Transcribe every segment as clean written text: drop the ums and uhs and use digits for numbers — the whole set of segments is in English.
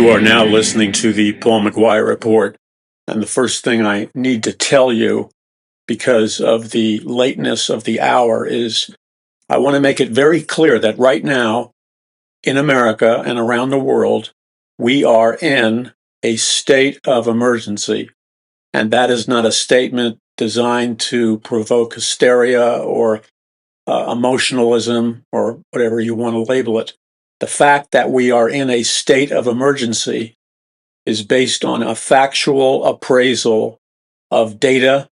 You are now listening to the Paul McGUIRE Report. And the first thing I need to tell you, because of the lateness of the hour, is I want to make it very clear that right now in America and around the world, we are in a state of emergency. And that is not a statement designed to provoke hysteria or emotionalism or whatever you want to label it. The fact that we are in a state of emergency is based on a factual appraisal of data,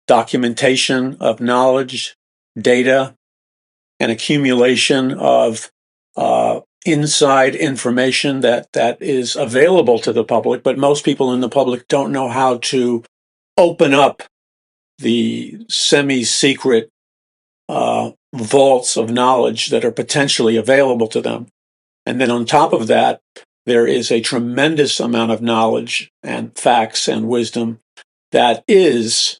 documentation of knowledge, data, and accumulation of inside information that is available to the public, but most people in the public don't know how to open up the semi-secret vaults of knowledge that are potentially available to them. And then on top of that, there is a tremendous amount of knowledge and facts and wisdom that is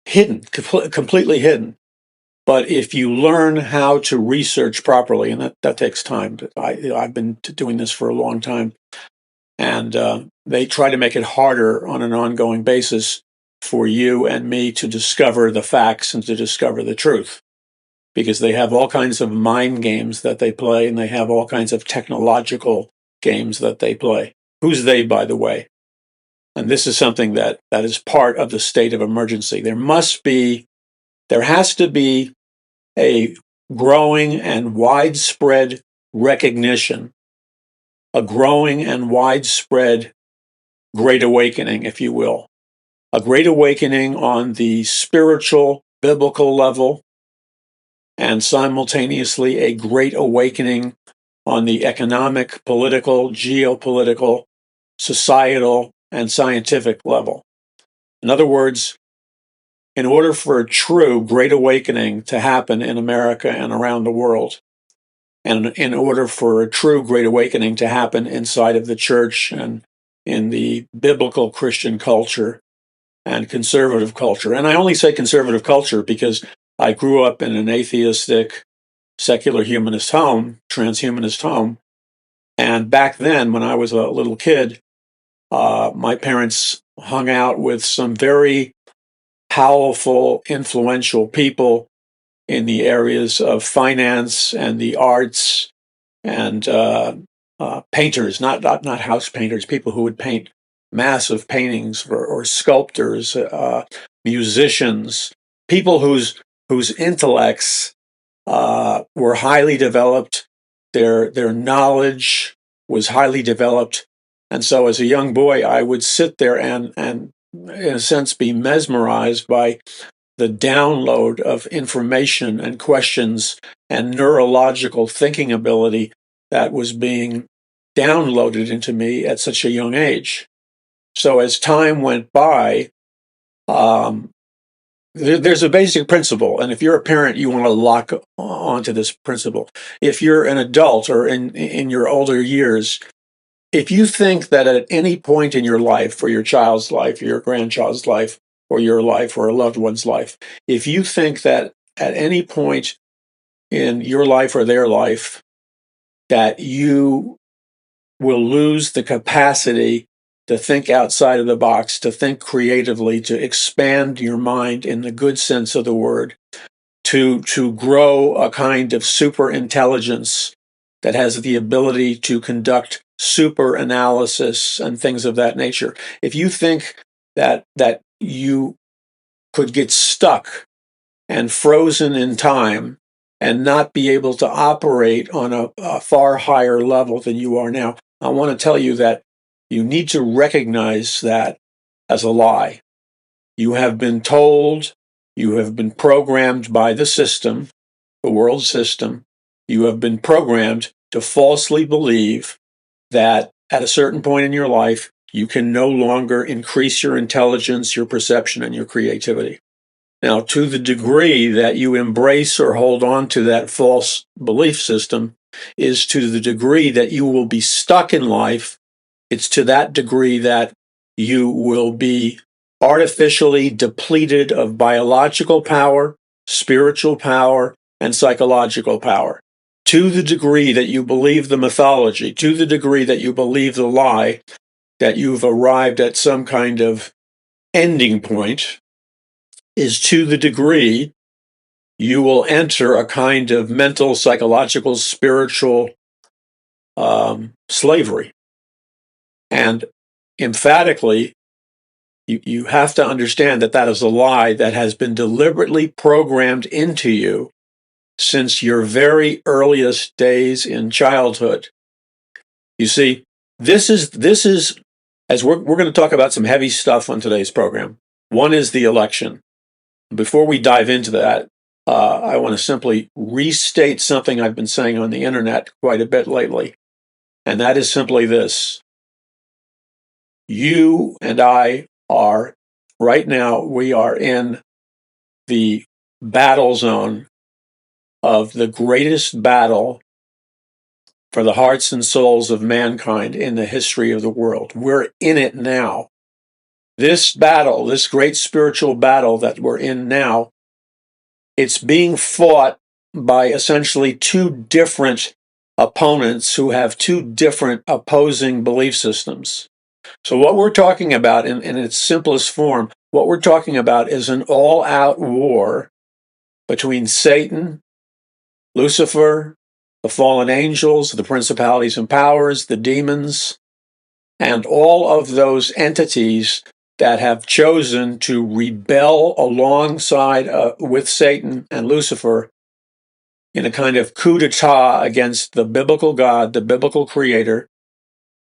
hidden, completely hidden. But if you learn how to research properly, and that takes time. I've been doing this for a long time, and they try to make it harder on an ongoing basis for you and me to discover the facts and to discover the truth, because they have all kinds of mind games that they play, and they have all kinds of technological games that they play. Who's they, by the way? And this is something that is part of the state of emergency. There has to be a growing and widespread recognition, a growing and widespread great awakening, if you will. A great awakening on the spiritual, biblical level, and simultaneously a great awakening on the economic, political, geopolitical, societal, and scientific level. In other words, in order for a true great awakening to happen in America and around the world, and in order for a true great awakening to happen inside of the church and in the biblical Christian culture and conservative culture, and I only say conservative culture because I grew up in an atheistic, secular humanist home, transhumanist home, and back then, when I was a little kid, my parents hung out with some very powerful, influential people in the areas of finance and the arts and painters, not house painters, people who would paint massive paintings, or sculptors, musicians, people whose intellects were highly developed, their knowledge was highly developed. And so as a young boy, I would sit there and in a sense be mesmerized by the download of information and questions and neurological thinking ability that was being downloaded into me at such a young age. So as time went by, there's a basic principle, and if you're a parent, you want to lock onto this principle. If you're an adult or in your older years, if you think that at any point in your life, or your child's life, or your grandchild's life, or your life, or a loved one's life, if you think that at any point in your life or their life that you will lose the capacity to think outside of the box, to think creatively, to expand your mind in the good sense of the word, to grow a kind of super intelligence that has the ability to conduct super analysis and things of that nature. If you think that you could get stuck and frozen in time and not be able to operate on a far higher level than you are now, I want to tell you that you need to recognize that as a lie. You have been told, you have been programmed by the system, the world system. You have been programmed to falsely believe that at a certain point in your life, you can no longer increase your intelligence, your perception, and your creativity. Now, to the degree that you embrace or hold on to that false belief system is to the degree that you will be stuck in life. It's to that degree that you will be artificially depleted of biological power, spiritual power, and psychological power. to the degree that you believe the mythology, to the degree that you believe the lie, that you've arrived at some kind of ending point, is to the degree you will enter a kind of mental, psychological, spiritual slavery. And emphatically, you have to understand that that is a lie that has been deliberately programmed into you since your very earliest days in childhood. You see, this is as we're going to talk about some heavy stuff on today's program. One is the election. Before we dive into that, I want to simply restate something I've been saying on the internet quite a bit lately, and that is simply this. You and I are, right now, we are in the battle zone of the greatest battle for the hearts and souls of mankind in the history of the world. We're in it now. This battle, this great spiritual battle that we're in now, it's being fought by essentially two different opponents who have two different opposing belief systems. So what we're talking about in its simplest form, what we're talking about is an all-out war between Satan, Lucifer, the fallen angels, the principalities and powers, the demons, and all of those entities that have chosen to rebel alongside with Satan and Lucifer in a kind of coup d'etat against the biblical God, the biblical creator,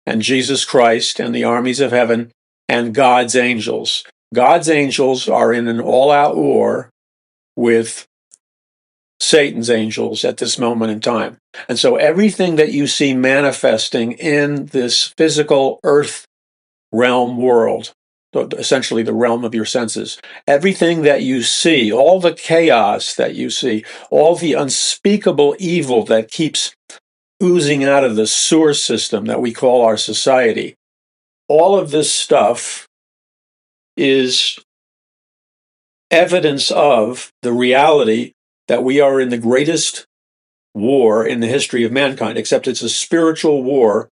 and Jesus Christ and the armies of heaven and God's angels. God's angels are in an all-out war with Satan's angels at this moment in time. And so everything that you see manifesting in this physical earth realm world, essentially the realm of your senses, everything that you see, all the chaos that you see, all the unspeakable evil that keeps oozing out of the sewer system that we call our society, all of this stuff is evidence of the reality that we are in the greatest war in the history of mankind, except it's a spiritual war,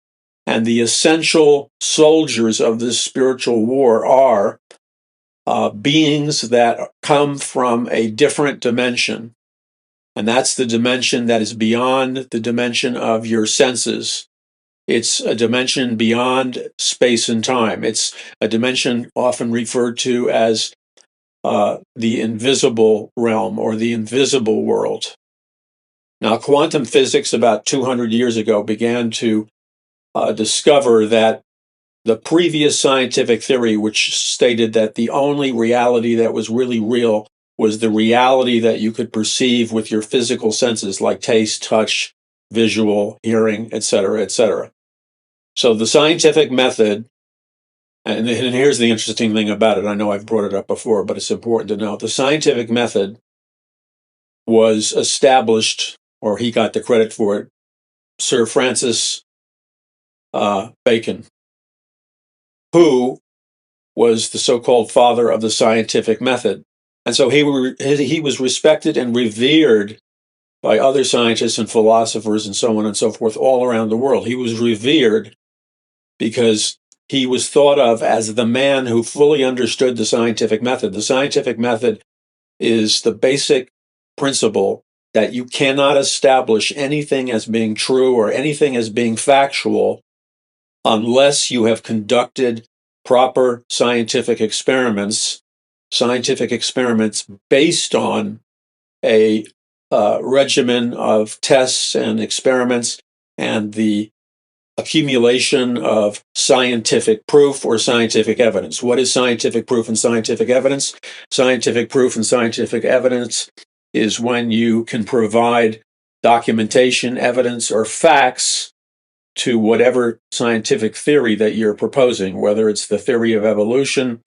and the essential soldiers of this spiritual war are beings that come from a different dimension, and that's the dimension that is beyond the dimension of your senses. It's a dimension beyond space and time. It's a dimension often referred to as the invisible realm or the invisible world. Now, quantum physics about 200 years ago began to discover that the previous scientific theory, which stated that the only reality that was really real was the reality that you could perceive with your physical senses, like taste, touch, visual, hearing, etc., etc. So the scientific method, and here's the interesting thing about it, I know I've brought it up before, but it's important to know, the scientific method was established, or he got the credit for it, Sir Francis Bacon, who was the so-called father of the scientific method. And so he was respected and revered by other scientists and philosophers and so on and so forth all around the world. He was revered because he was thought of as the man who fully understood the scientific method. The scientific method is the basic principle that you cannot establish anything as being true or anything as being factual unless you have conducted proper scientific experiments based on a regimen of tests and experiments and the accumulation of scientific proof or scientific evidence. What is scientific proof and scientific evidence? Scientific proof and scientific evidence is when you can provide documentation, evidence, or facts to whatever scientific theory that you're proposing, whether it's the theory of evolution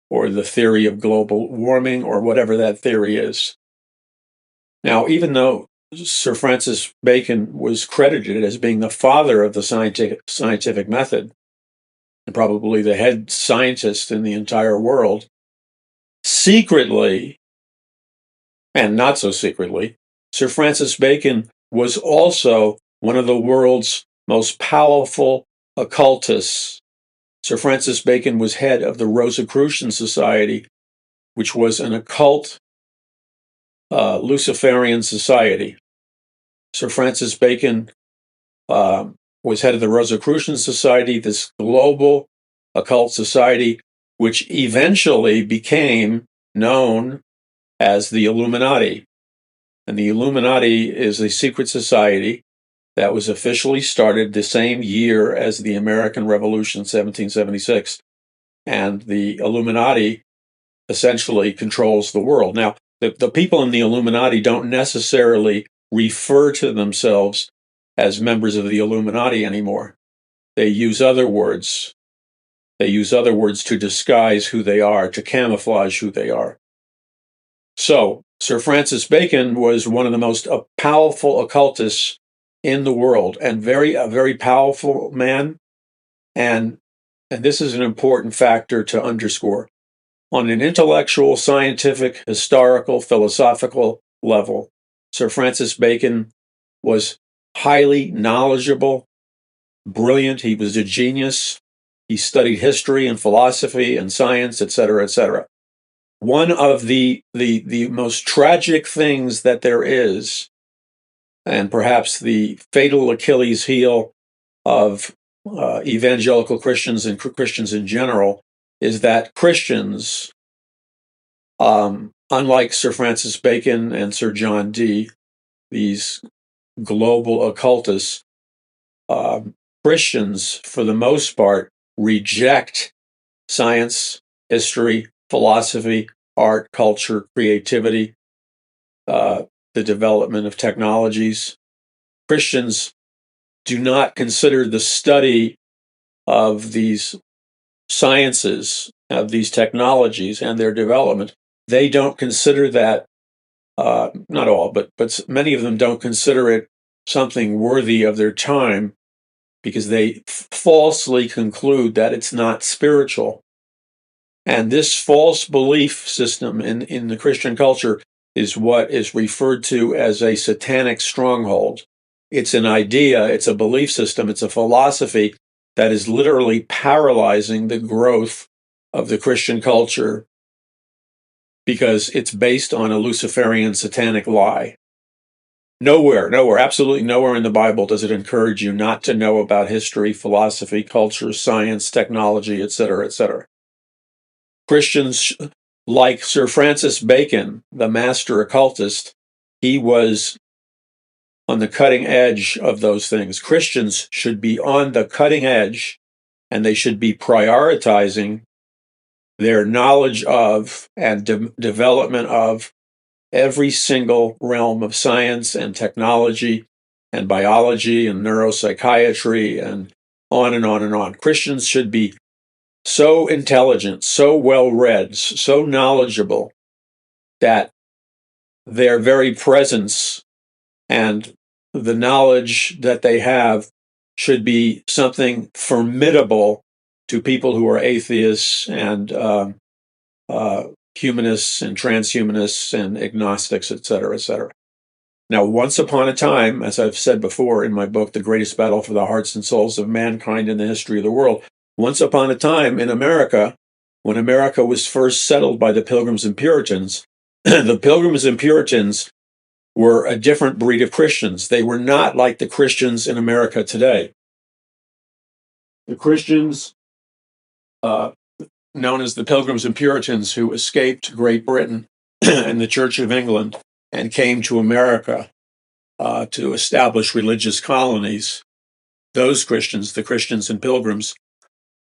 or the theory of global warming or whatever that theory is. Now, even though Sir Francis Bacon was credited as being the father of the scientific method, and probably the head scientist in the entire world, secretly, and not so secretly, Sir Francis Bacon was also one of the world's most powerful occultists. Sir Francis Bacon was head of the Rosicrucian Society, which was an occult Luciferian society. Sir Francis Bacon was head of the Rosicrucian Society, this global occult society, which eventually became known as the Illuminati. And the Illuminati is a secret society that was officially started the same year as the American Revolution, 1776. And the Illuminati essentially controls the world. Now, the people in the Illuminati don't necessarily refer to themselves as members of the Illuminati anymore. They use other words. They use other words to disguise who they are, to camouflage who they are. So, Sir Francis Bacon was one of the most powerful occultists in the world, and a very powerful man. And this is an important factor to underscore. On an intellectual, scientific, historical, philosophical level, Sir Francis Bacon was highly knowledgeable, brilliant. He was a genius. He studied history and philosophy and science, etc., etc. One of the most tragic things that there is, and perhaps the fatal Achilles heel of evangelical Christians and Christians in general, is that Christians, unlike Sir Francis Bacon and Sir John Dee, these global occultists, Christians, for the most part, reject science, history, philosophy, art, culture, creativity, the development of technologies. Christians do not consider the study of these sciences, of these technologies and their development. They don't consider that, not all, but many of them don't consider it something worthy of their time, because they falsely conclude that it's not spiritual. And this false belief system in the Christian culture is what is referred to as a satanic stronghold. It's an idea, it's a belief system, it's a philosophy that is literally paralyzing the growth of the Christian culture, because it's based on a Luciferian satanic lie. Nowhere, absolutely nowhere in the Bible does it encourage you not to know about history, philosophy, culture, science, technology, etc., etc. Christians like Sir Francis Bacon, the master occultist, he was on the cutting edge of those things. Christians should be on the cutting edge, and they should be prioritizing their knowledge of and development of every single realm of science and technology and biology and neuropsychiatry and on and on and on. Christians should be so intelligent, so well-read, so knowledgeable that their very presence and the knowledge that they have should be something formidable to people who are atheists and humanists and transhumanists and agnostics, etc., etc. Now, once upon a time, as I've said before in my book, The Greatest Battle for the Hearts and Souls of Mankind in the History of the World, once upon a time in America, when America was first settled by the Pilgrims and Puritans, the Pilgrims and Puritans were a different breed of Christians. They were not like the Christians in America today. The Christians, known as the Pilgrims and Puritans, who escaped Great Britain and the Church of England and came to America to establish religious colonies, those Christians, the Christians and Pilgrims,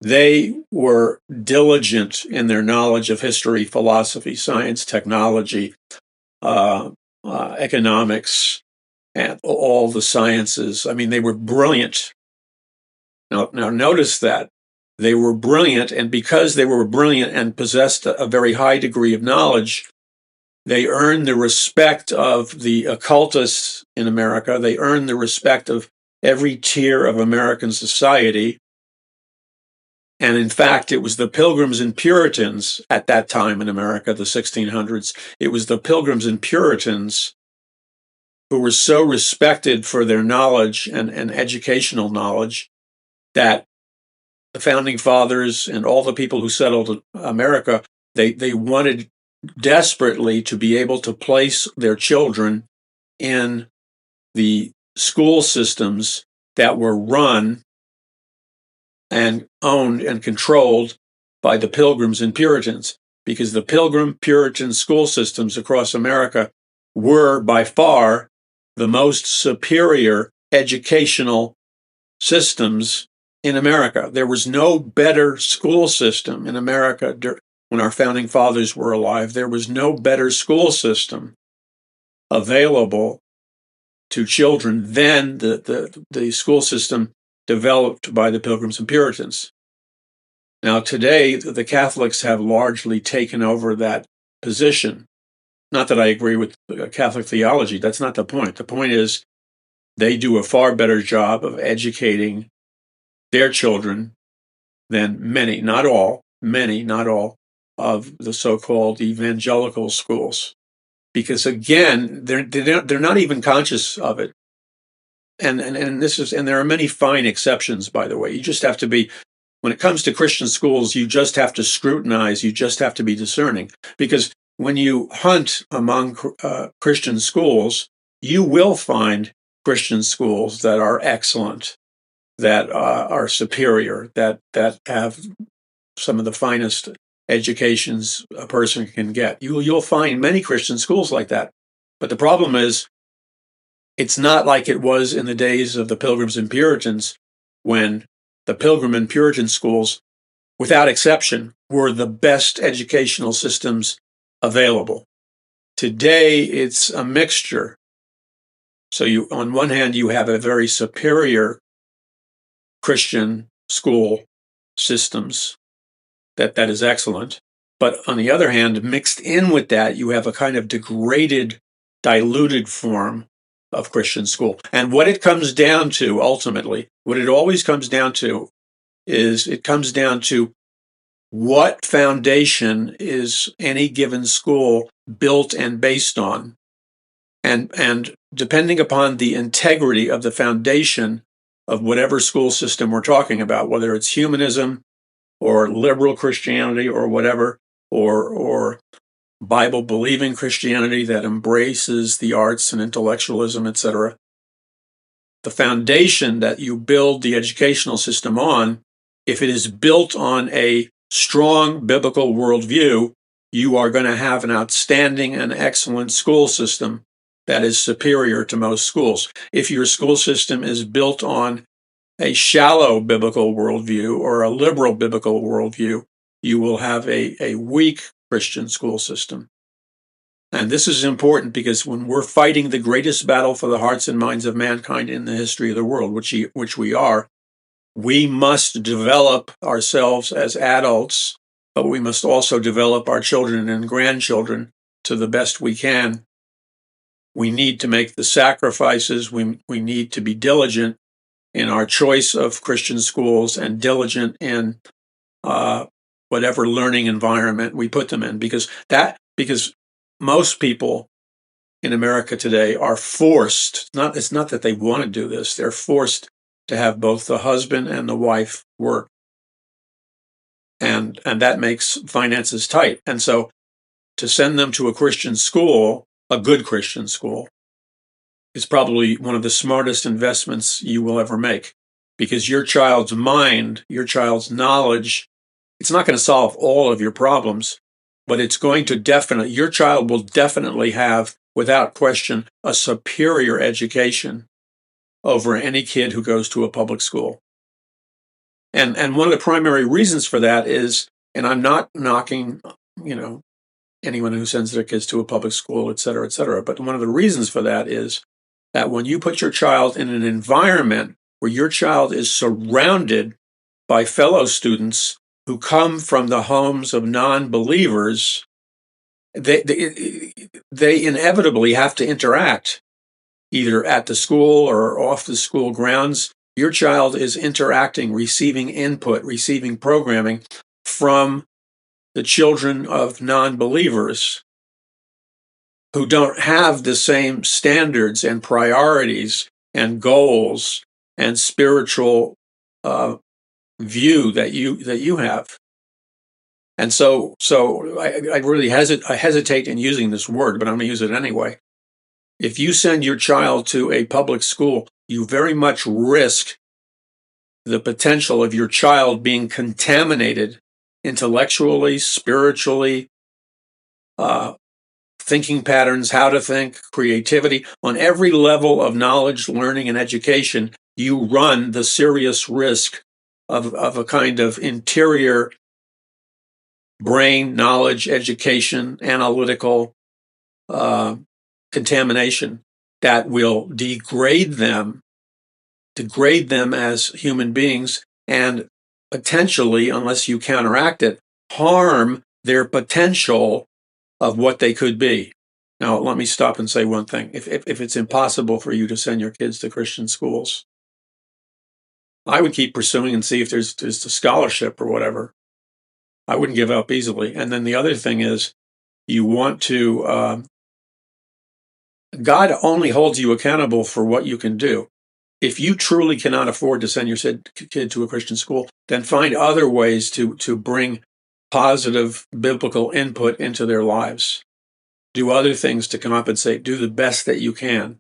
they were diligent in their knowledge of history, philosophy, science, technology, economics, and all the sciences. I mean, they were brilliant. Now notice that. They were brilliant, and because they were brilliant and possessed a very high degree of knowledge, they earned the respect of the occultists in America. They earned the respect of every tier of American society. And in fact, it was the Pilgrims and Puritans at that time in America, the 1600s. It was the Pilgrims and Puritans who were so respected for their knowledge and educational knowledge that the founding fathers and all the people who settled America, they wanted desperately to be able to place their children in the school systems that were run and owned and controlled by the Pilgrims and Puritans, because the Pilgrim Puritan school systems across America were by far the most superior educational systems in America. There was no better school system in America when our founding fathers were alive. There was no better school system available to children than the school system developed by the Pilgrims and Puritans. Now, today, the Catholics have largely taken over that position. Not that I agree with Catholic theology. That's not the point. The point is they do a far better job of educating their children than many, not all, of the so-called evangelical schools. Because again, they're not even conscious of it. And there are many fine exceptions, by the way. You just have to be, when it comes to Christian schools, you just have to scrutinize, you just have to be discerning. Because when you hunt among Christian schools, you will find Christian schools that are excellent, that are superior, that have some of the finest educations a person can get. You'll find many Christian schools like that. But the problem is, it's not like it was in the days of the Pilgrims and Puritans, when the Pilgrim and Puritan schools, without exception, were the best educational systems available. Today, it's a mixture. So on one hand, you have a very superior Christian school systems that is excellent. But on the other hand, mixed in with that, you have a kind of degraded, diluted form of Christian school. And what it comes down to, ultimately, what it always comes down to is it comes down to what foundation is any given school built and based on. And depending upon the integrity of the foundation of whatever school system we're talking about, whether it's humanism or liberal Christianity or whatever, or Bible-believing Christianity that embraces the arts and intellectualism, etc., the foundation that you build the educational system on, if it is built on a strong biblical worldview, you are going to have an outstanding and excellent school system that is superior to most schools. If your school system is built on a shallow biblical worldview or a liberal biblical worldview, you will have a weak Christian school system. And this is important because when we're fighting the greatest battle for the hearts and minds of mankind in the history of the world, which we are, we must develop ourselves as adults, but we must also develop our children and grandchildren to the best we can. We need to make the sacrifices. We need to be diligent in our choice of Christian schools and diligent in whatever learning environment we put them in, because most people in America today are forced. It's not that they want to do this; they're forced to have both the husband and the wife work, and that makes finances tight. And so, to send them to a Christian school, a good Christian school, is probably one of the smartest investments you will ever make, because your child's mind, your child's knowledge, it's not going to solve all of your problems, but it's going to your child will definitely have, without question, a superior education over any kid who goes to a public school. And one of the primary reasons for that is, and I'm not knocking, anyone who sends their kids to a public school, et cetera, but one of the reasons for that is that when you put your child in an environment where your child is surrounded by fellow students who come from the homes of non-believers, they inevitably have to interact either at the school or off the school grounds. Your child is interacting, receiving input, receiving programming from the children of non-believers. who don't have the same standards and priorities and goals and spiritual view that you have. And so I really hesitate in using this word, but I'm going to use it anyway. If you send your child to a public school, you very much risk the potential of your child being contaminated intellectually, spiritually, thinking patterns, how to think, creativity. On every level of knowledge, learning, and education, you run the serious risk of a kind of interior brain, knowledge, education, analytical contamination that will degrade them as human beings, and potentially, unless you counteract it, harm their potential of what they could be. Now, let me stop and say one thing. If it's impossible for you to send your kids to Christian schools, I would keep pursuing and see if there's a scholarship or whatever. I wouldn't give up easily. And then the other thing is, you want to, God only holds you accountable for what you can do. If you truly cannot afford to send your kid to a Christian school, then find other ways to bring positive biblical input into their lives. Do other things to compensate. Do the best that you can.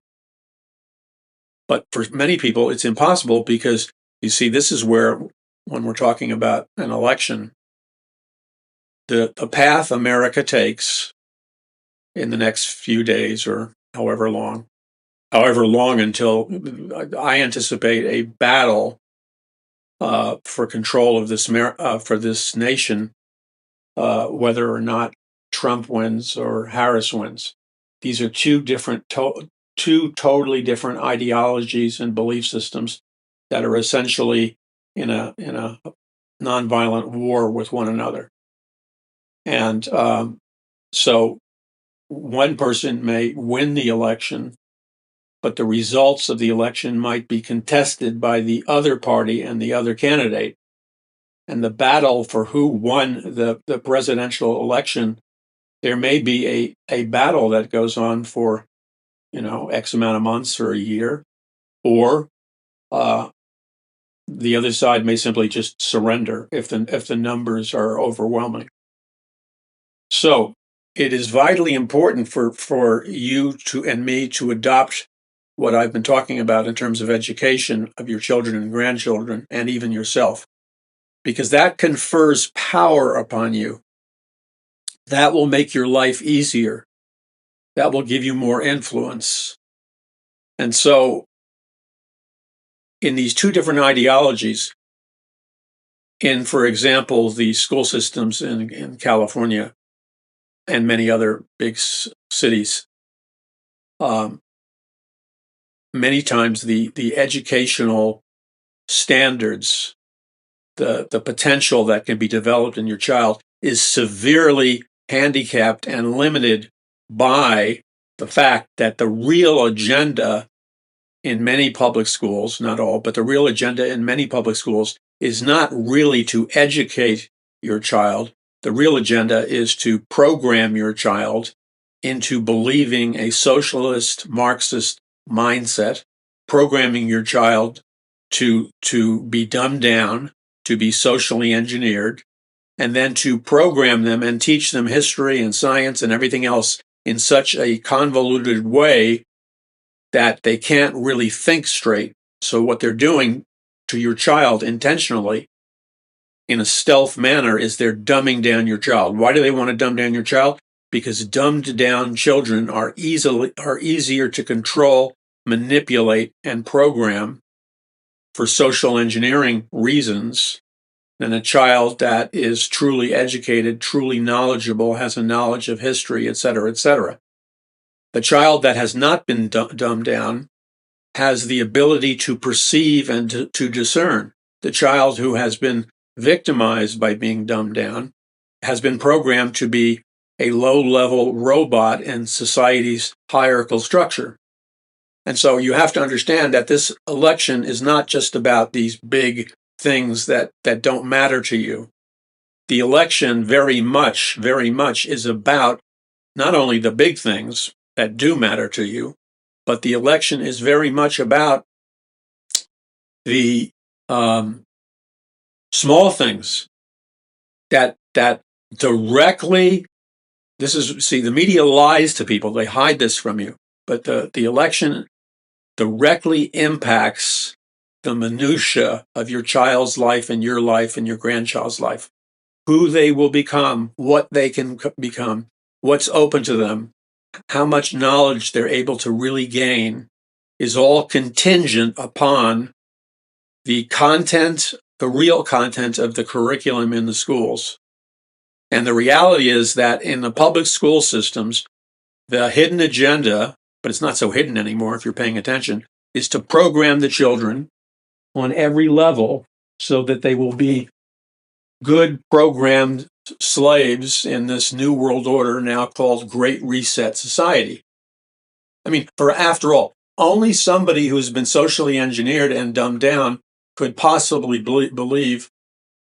But for many people, it's impossible because, you see, this is where, when we're talking about an election, the path America takes in the next few days or however long until I anticipate a battle for control of this nation, whether or not Trump wins or Harris wins. These are two totally different ideologies and belief systems that are essentially in a nonviolent war with one another. And so one person may win the election, but the results of the election might be contested by the other party and the other candidate. And the battle for who won the presidential election, there may be a battle that goes on for, X amount of months or a year, or the other side may simply just surrender if the numbers are overwhelming. So it is vitally important for you and me to adopt what I've been talking about in terms of education of your children and grandchildren, and even yourself, because that confers power upon you. That will make your life easier. That will give you more influence. And so, in these two different ideologies, in, for example, the school systems in California and many other big cities, many times the educational standards, the potential that can be developed in your child is severely handicapped and limited by the fact that the real agenda in many public schools, not all, but the real agenda in many public schools is not really to educate your child. The real agenda is to program your child into believing a socialist, Marxist mindset, programming your child to be dumbed down, to be socially engineered, and then to program them and teach them history and science and everything else in such a convoluted way that they can't really think straight. So what they're doing to your child intentionally in a stealth manner is they're dumbing down your child. Why do they want to dumb down your child? Because dumbed down children are easier to control, manipulate, and program for social engineering reasons than a child that is truly educated, truly knowledgeable, has a knowledge of history, etc., etc. The child that has not been dumbed down has the ability to perceive and to discern. The child who has been victimized by being dumbed down has been programmed to be a low-level robot in society's hierarchical structure. And so you have to understand that this election is not just about these big things that don't matter to you. The election very much is about not only the big things, that do matter to you, but the election is very much about the small things that directly. The media lies to people. They hide this from you, but the election directly impacts the minutia of your child's life and your grandchild's life, who they will become, what they can become, what's open to them, how much knowledge they're able to really gain is all contingent upon the content, the real content of the curriculum in the schools. And the reality is that in the public school systems, the hidden agenda, but it's not so hidden anymore if you're paying attention, is to program the children on every level so that they will be good programmed slaves in this new world order now called Great Reset Society. I mean, after all, only somebody who's been socially engineered and dumbed down could possibly believe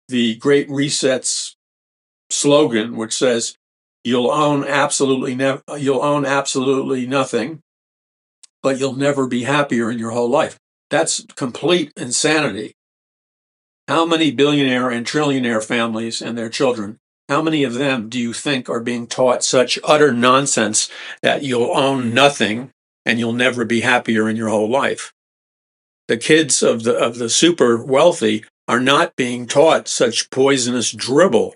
the Great Reset's slogan, which says, you'll own absolutely nothing, but you'll never be happier in your whole life. That's complete insanity. How many billionaire and trillionaire families and their children, how many of them do you think are being taught such utter nonsense that you'll own nothing and you'll never be happier in your whole life? The kids of the super wealthy are not being taught such poisonous dribble.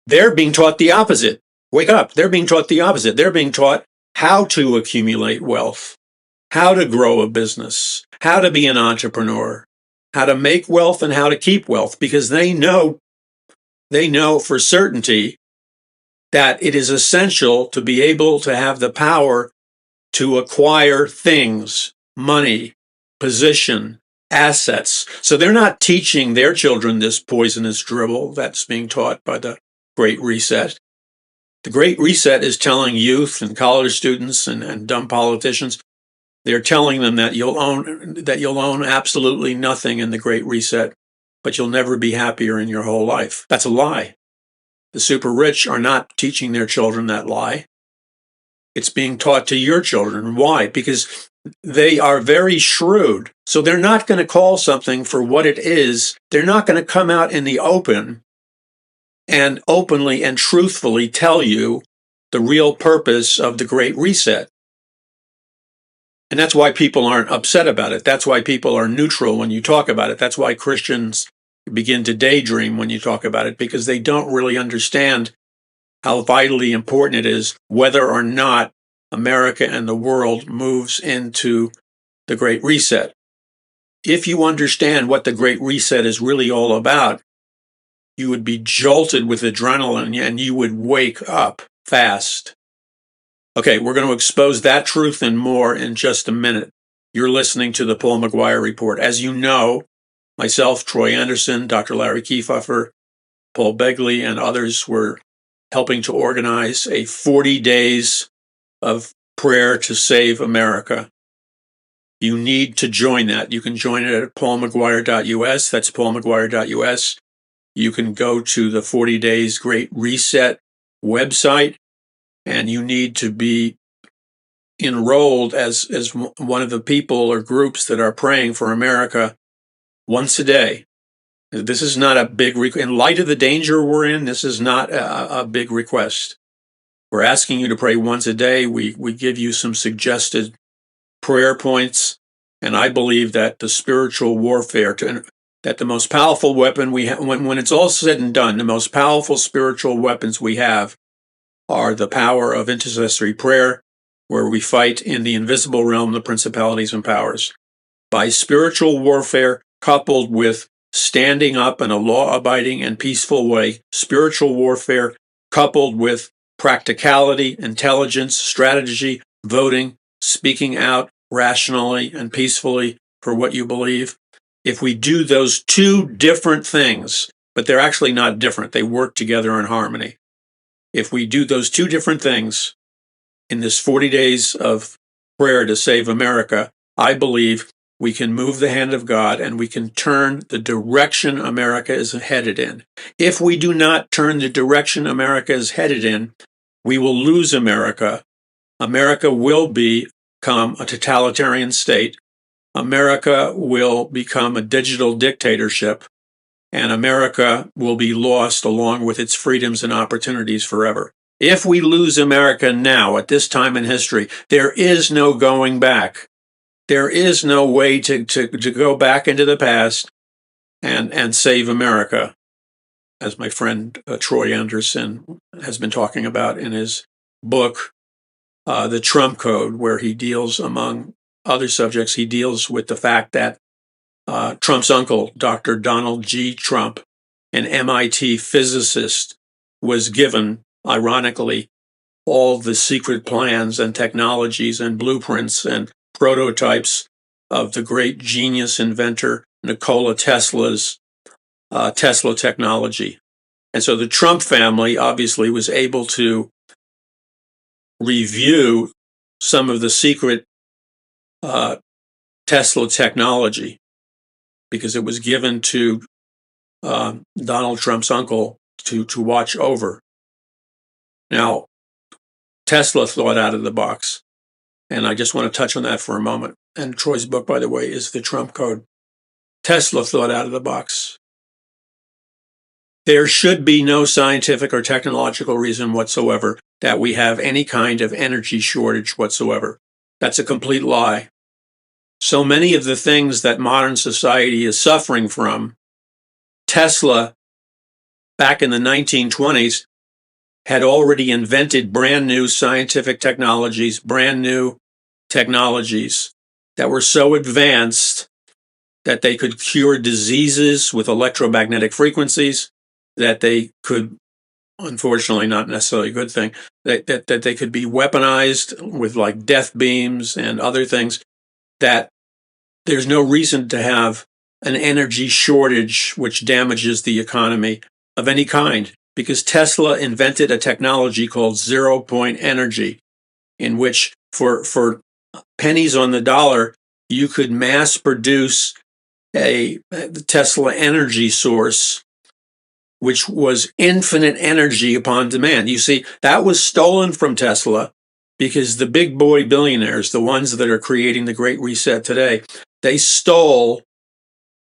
They're being taught the opposite. Wake up. They're being taught the opposite. They're being taught how to accumulate wealth, how to grow a business, how to be an entrepreneur, how to make wealth and how to keep wealth, because they know for certainty that it is essential to be able to have the power to acquire things, money, position, assets. So they're not teaching their children this poisonous dribble that's being taught by the Great Reset. The Great Reset is telling youth and college students and dumb politicians, they're telling them that you'll own absolutely nothing in the Great Reset, but you'll never be happier in your whole life. That's a lie. The super rich are not teaching their children that lie. It's being taught to your children. Why? Because they are very shrewd. So they're not going to call something for what it is. They're not going to come out in the open and openly and truthfully tell you the real purpose of the Great Reset. And that's why people aren't upset about it. That's why people are neutral when you talk about it. That's why Christians begin to daydream when you talk about it, because they don't really understand how vitally important it is whether or not America and the world moves into the Great Reset. If you understand what the Great Reset is really all about, you would be jolted with adrenaline and you would wake up fast. Okay, we're going to expose that truth and more in just a minute. You're listening to the Paul McGUIRE Report. As you know, myself, Troy Anderson, Dr. Larry Kiefhofer, Paul Begley, and others were helping to organize a 40 days of prayer to save America. You need to join that. You can join it at paulmcguire.us. That's paulmcguire.us. You can go to the 40 Days Great Reset website, and you need to be enrolled as one of the people or groups that are praying for America once a day. This is not a big in light of the danger we're in, this is not a big request. We're asking you to pray once a day. We give you some suggested prayer points, and I believe that the spiritual warfare, that the most powerful weapon we have, when it's all said and done, the most powerful spiritual weapons we have are the power of intercessory prayer, where we fight in the invisible realm, the principalities and powers. By spiritual warfare coupled with standing up in a law-abiding and peaceful way, spiritual warfare coupled with practicality, intelligence, strategy, voting, speaking out rationally and peacefully for what you believe. If we do those two different things, but they're actually not different, they work together in harmony. If we do those two different things in this 40 days of prayer to save America, I believe we can move the hand of God and we can turn the direction America is headed in. If we do not turn the direction America is headed in, we will lose America America will become a totalitarian state. America will become a digital dictatorship, and America will be lost along with its freedoms and opportunities forever. If we lose America now, at this time in history, there is no going back. There is no way to go back into the past and save America, as my friend Troy Anderson has been talking about in his book, The Trump Code, where he deals, among other subjects, he deals with the fact that Trump's uncle, Dr. Donald G. Trump, an MIT physicist, was given, ironically, all the secret plans and technologies and blueprints and prototypes of the great genius inventor Nikola Tesla's Tesla technology. And so the Trump family obviously was able to review some of the secret Tesla technology because it was given to Donald Trump's uncle to watch over. Now, Tesla thought out of the box, and I just want to touch on that for a moment. And Troy's book, by the way, is The Trump Code. Tesla thought out of the box. There should be no scientific or technological reason whatsoever that we have any kind of energy shortage whatsoever. That's a complete lie. So many of the things that modern society is suffering from, Tesla, back in the 1920s, had already invented brand new scientific technologies, brand new technologies that were so advanced that they could cure diseases with electromagnetic frequencies, that they could, unfortunately not necessarily a good thing, that they could be weaponized with like death beams and other things, that there's no reason to have an energy shortage which damages the economy of any kind, because Tesla invented a technology called zero-point energy, in which for pennies on the dollar, you could mass produce a Tesla energy source, which was infinite energy upon demand. You see, that was stolen from Tesla because the big boy billionaires, the ones that are creating the Great Reset today, they stole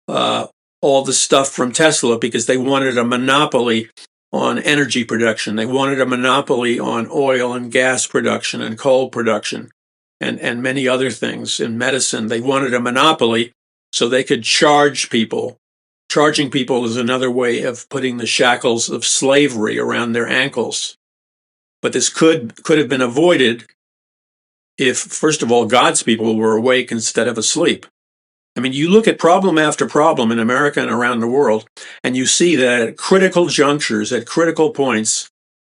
all the stuff from Tesla because they wanted a monopoly on energy production. They wanted a monopoly on oil and gas production and coal production and many other things in medicine. They wanted a monopoly so they could charge people. Charging people is another way of putting the shackles of slavery around their ankles. But this could have been avoided if, first of all, God's people were awake instead of asleep. I mean, you look at problem after problem in America and around the world, and you see that at critical junctures, at critical points,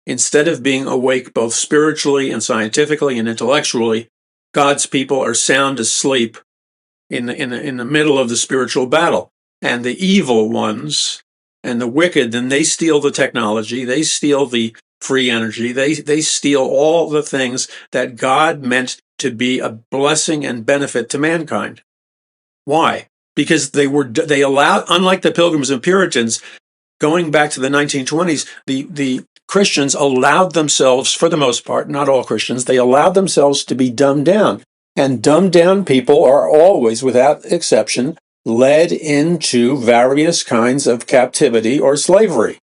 instead of being awake both spiritually and scientifically and intellectually, God's people are sound asleep in the middle of the spiritual battle. And the evil ones and the wicked, then they steal the technology, they steal the free energy, they steal all the things that God meant to be a blessing and benefit to mankind. Why? Because they allowed, unlike the Pilgrims and Puritans, going back to the 1920s, the Christians allowed themselves, for the most part, not all Christians, they allowed themselves to be dumbed down. And dumbed down people are always, without exception, led into various kinds of captivity or slavery.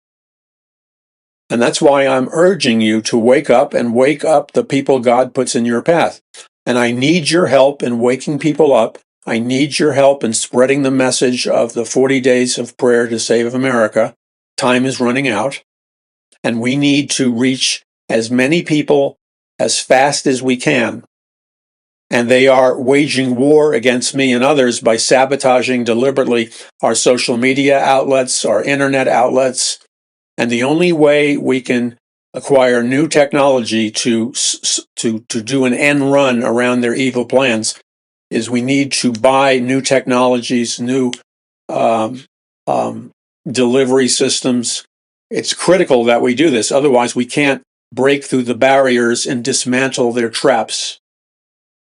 And that's why I'm urging you to wake up and wake up the people God puts in your path. And I need your help in waking people up. I need your help in spreading the message of the 40 days of prayer to save America. Time is running out, and we need to reach as many people as fast as we can. And they are waging war against me and others by sabotaging deliberately our social media outlets, our internet outlets. And the only way we can acquire new technology to do an end run around their evil plans is we need to buy new technologies, new delivery systems. It's critical that we do this. Otherwise, we can't break through the barriers and dismantle their traps.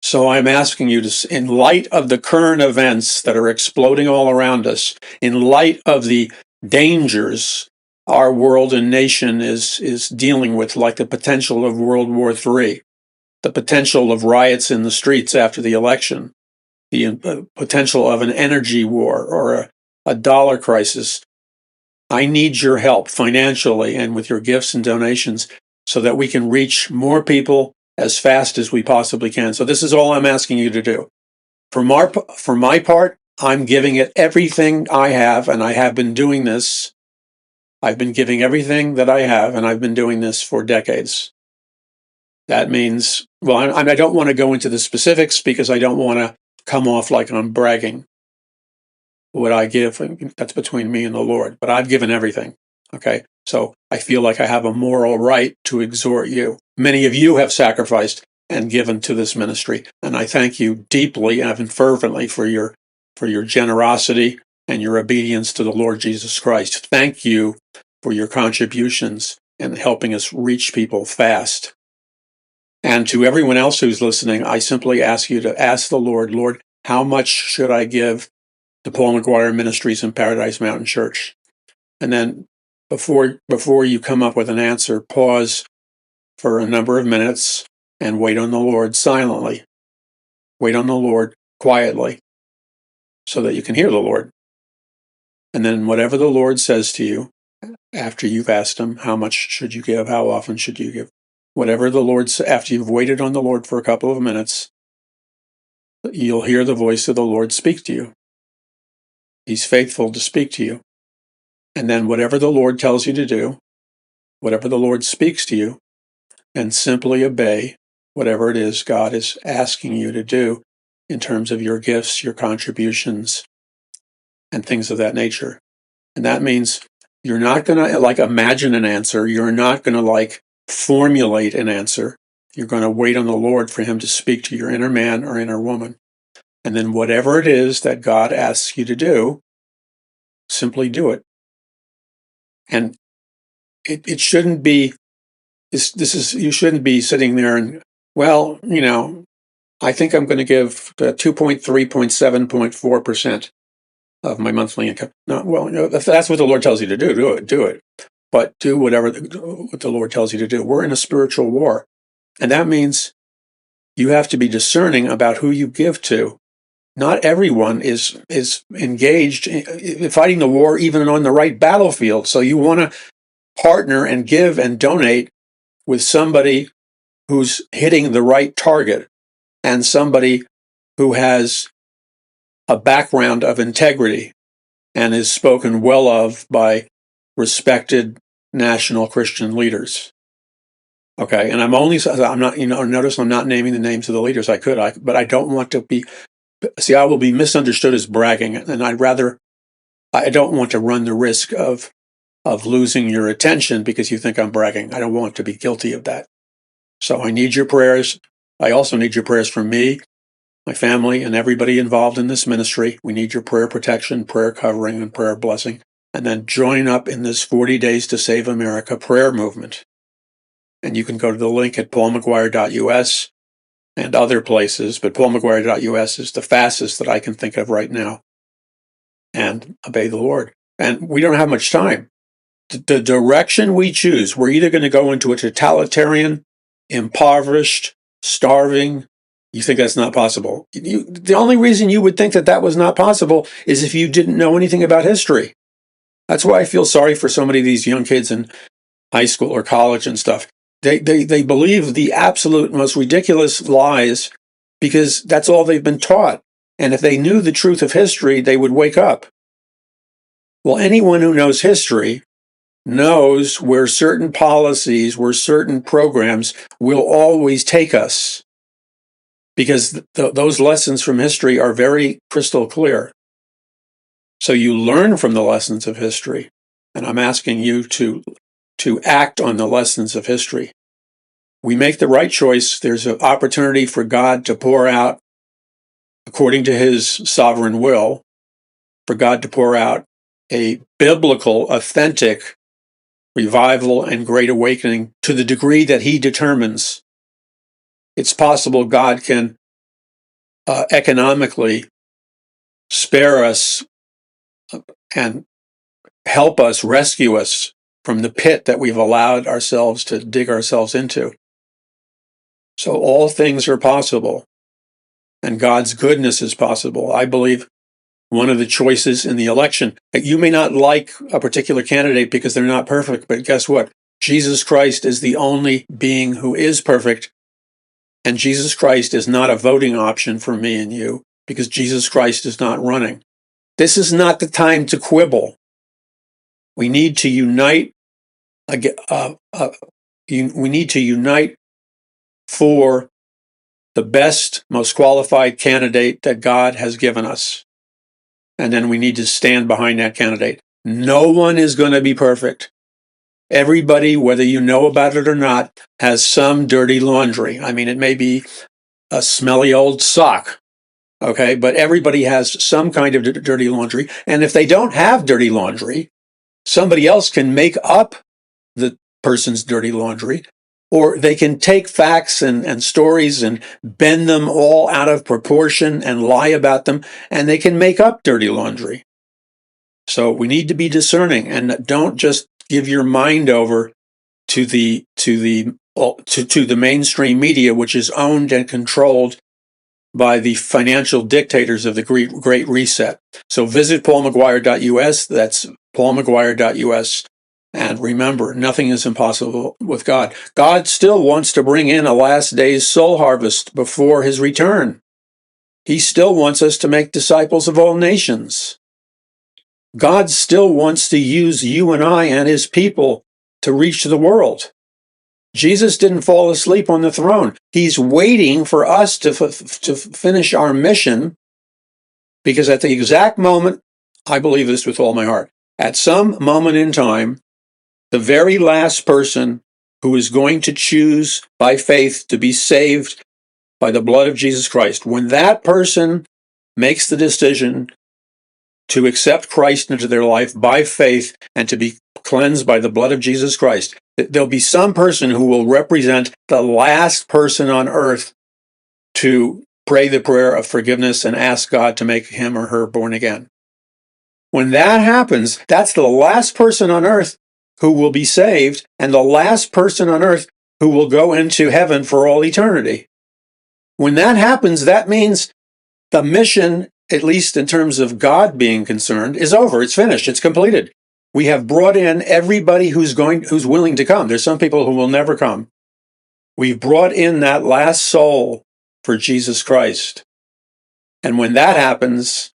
So I'm asking you to, in light of the current events that are exploding all around us, in light of the dangers our world and nation is dealing with, like the potential of World War III, the potential of riots in the streets after the election, the potential of an energy war or a dollar crisis. I need your help financially and with your gifts and donations so that we can reach more people as fast as we possibly can. So this is all I'm asking you to do. For my part, I'm giving it everything I have, and I have been doing this. I've been giving everything that I have, and I've been doing this for decades. That means, well, I don't want to go into the specifics because I don't want to come off like I'm bragging. What I give, that's between me and the Lord, but I've given everything. Okay. So I feel like I have a moral right to exhort you. Many of you have sacrificed and given to this ministry, and I thank you deeply and fervently for your generosity and your obedience to the Lord Jesus Christ. Thank you for your contributions and helping us reach people fast. And to everyone else who's listening, I simply ask you to ask the Lord, Lord, how much should I give to Paul McGUIRE Ministries and Paradise Mountain Church? And then before you come up with an answer, pause for a number of minutes and wait on the Lord silently. Wait on the Lord quietly so that you can hear the Lord. And then whatever the Lord says to you after you've asked him, how much should you give? How often should you give? Whatever the Lord, after you've waited on the Lord for a couple of minutes, you'll hear the voice of the Lord speak to you. He's faithful to speak to you. And then whatever the Lord tells you to do, whatever the Lord speaks to you, and simply obey whatever it is God is asking you to do in terms of your gifts, your contributions, and things of that nature. And that means you're not going to like imagine an answer. You're not going to like formulate an answer. You're going to wait on the Lord for him to speak to your inner man or inner woman. And then whatever it is that God asks you to do, simply do it. And it shouldn't be, you shouldn't be sitting there and, well, I think I'm going to give 2.3.7.4% of my monthly income. No, well, if that's what the Lord tells you to do it. But do what the Lord tells you to do. We're in a spiritual war. And that means you have to be discerning about who you give to. Not everyone is engaged in fighting the war, even on the right battlefield. So you want to partner and give and donate with somebody who's hitting the right target and somebody who has a background of integrity and is spoken well of by respected national Christian leaders. Okay, and I'm not, notice I'm not naming the names of the leaders. But I don't want to be, I will be misunderstood as bragging, and I don't want to run the risk of losing your attention because you think I'm bragging. I don't want to be guilty of that. So I need your prayers. I also need your prayers for me, my family, and everybody involved in this ministry. We need your prayer protection, prayer covering, and prayer blessing. And then join up in this 40 Days to Save America prayer movement. And you can go to the link at paulmcguire.us and other places, but paulmcguire.us is the fastest that I can think of right now. And obey the Lord. And we don't have much time. The direction we choose, we're either going to go into a totalitarian, impoverished, starving. You think that's not possible. The only reason you would think that was not possible is if you didn't know anything about history. That's why I feel sorry for so many of these young kids in high school or college and stuff. They believe the absolute most ridiculous lies because that's all they've been taught. And if they knew the truth of history, they would wake up. Well, anyone who knows history knows where certain policies, where certain programs will always take us, because those lessons from history are very crystal clear. So you learn from the lessons of history, and I'm asking you to act on the lessons of history. We make the right choice. There's an opportunity for God to pour out, according to his sovereign will, for God to pour out a biblical, authentic revival and great awakening to the degree that he determines. It's possible God can economically spare us and help us, rescue us from the pit that we've allowed ourselves to dig ourselves into. So all things are possible, and God's goodness is possible. I believe one of the choices in the election, you may not like a particular candidate because they're not perfect, but guess what? Jesus Christ is the only being who is perfect, and Jesus Christ is not a voting option for me and you because Jesus Christ is not running. This is not the time to quibble. We need to unite. We need to unite for the best, most qualified candidate that God has given us. And then we need to stand behind that candidate. No one is going to be perfect. Everybody, whether you know about it or not, has some dirty laundry. I mean, it may be a smelly old sock, okay? But everybody has some kind of dirty laundry. And if they don't have dirty laundry, somebody else can make up the person's dirty laundry, or they can take facts and stories and bend them all out of proportion and lie about them, and they can make up dirty laundry. So we need to be discerning and don't just give your mind over to the mainstream media, which is owned and controlled by the financial dictators of the Great Reset. So visit paulmcguire.us. That's paulmcguire.us. And remember, nothing is impossible with God. God still wants to bring in a last day's soul harvest before his return. He still wants us to make disciples of all nations. God still wants to use you and I and his people to reach the world. Jesus didn't fall asleep on the throne. He's waiting for us to finish our mission, because at the exact moment, I believe this with all my heart, at some moment in time, the very last person who is going to choose by faith to be saved by the blood of Jesus Christ, when that person makes the decision to accept Christ into their life by faith and to be cleansed by the blood of Jesus Christ, there'll be some person who will represent the last person on earth to pray the prayer of forgiveness and ask God to make him or her born again. When that happens, that's the last person on earth who will be saved and the last person on earth who will go into heaven for all eternity. When that happens, that means the mission, at least in terms of God being concerned, is over. It's finished. It's completed. We have brought in everybody who's willing to come. There's some people who will never come. We've brought in that last soul for Jesus Christ. And when that happens,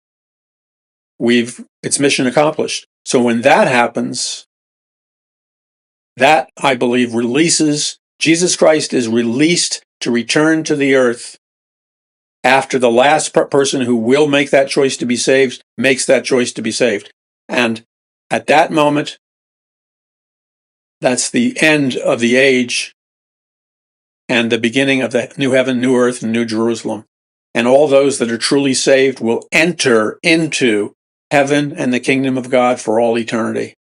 it's mission accomplished. So when that happens, that, I believe, Jesus Christ is released to return to the earth after the last person who will make that choice to be saved makes that choice to be saved. And at that moment, that's the end of the age and the beginning of the new heaven, new earth, and new Jerusalem. And all those that are truly saved will enter into heaven and the kingdom of God for all eternity.